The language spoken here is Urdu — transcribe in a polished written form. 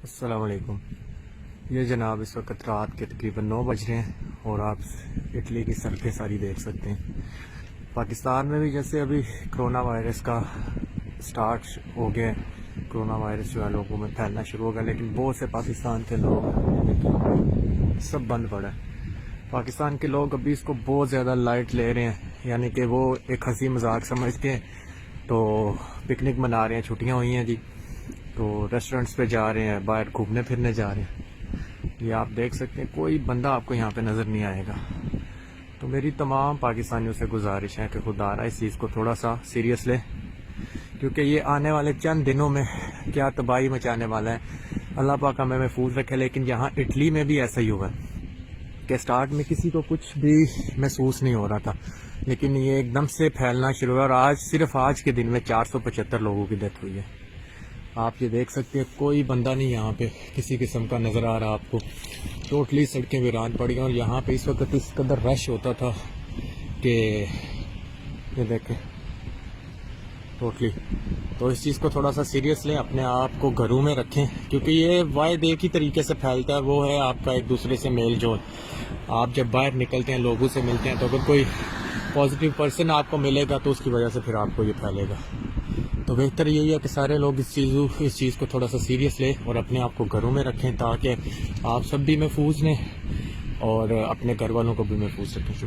السلام علیکم۔ یہ جناب اس وقت رات کے تقریباً 9 بج رہے ہیں اور آپ اٹلی کی سڑکیں ساری دیکھ سکتے ہیں۔ پاکستان میں بھی جیسے ابھی کرونا وائرس کا سٹارٹ ہو گیا ہے، کرونا وائرس جو ہے لوگوں میں پھیلنا شروع ہو گیا، لیکن بہت سے پاکستان کے لوگ سب بند پڑا ہے۔ پاکستان کے لوگ ابھی اس کو بہت زیادہ لائٹ لے رہے ہیں، یعنی کہ وہ ایک ہنسی مذاق سمجھتے ہیں، تو پکنک منا رہے ہیں، چھٹیاں ہوئی ہیں جی، تو ریسٹورنٹس پہ جا رہے ہیں، باہر گھومنے پھرنے جا رہے ہیں۔ یہ آپ دیکھ سکتے ہیں، کوئی بندہ آپ کو یہاں پہ نظر نہیں آئے گا۔ تو میری تمام پاکستانیوں سے گزارش ہے کہ خدا را اس چیز کو تھوڑا سا سیریس لیں، کیونکہ یہ آنے والے چند دنوں میں کیا تباہی مچانے والا ہے۔ اللہ پاک ہمیں محفوظ رکھے، لیکن یہاں اٹلی میں بھی ایسا ہی ہوا کہ سٹارٹ میں کسی کو کچھ بھی محسوس نہیں ہو رہا تھا، لیکن یہ ایک دم سے پھیلنا شروع ہوا، اور صرف آج کے دن میں 475 لوگوں کی ڈیتھ ہوئی ہے۔ آپ یہ دیکھ سکتے ہیں، کوئی بندہ نہیں یہاں پہ کسی قسم کا نظر آ رہا آپ کو، ٹوٹلی سڑکیں ویران پڑ گئی، اور یہاں پہ اس وقت اس قدر رش ہوتا تھا کہ یہ دیکھیں ٹوٹلی۔ تو اس چیز کو تھوڑا سا سیریس لیں، اپنے آپ کو گھروں میں رکھیں، کیونکہ یہ واحد ایک ہی طریقے سے پھیلتا ہے، وہ ہے آپ کا ایک دوسرے سے میل جول۔ آپ جب باہر نکلتے ہیں، لوگوں سے ملتے ہیں، تو اگر کوئی پازیٹیو پرسن آپ کو ملے گا تو اس کی وجہ سے پھر آپ کو یہ پھیلے گا۔ تو بہتر یہی ہے کہ سارے لوگ اس چیز کو تھوڑا سا سیریس لیں اور اپنے آپ کو گھروں میں رکھیں، تاکہ آپ سب بھی محفوظ رہیں اور اپنے گھر والوں کو بھی محفوظ رکھیں۔ شکریہ۔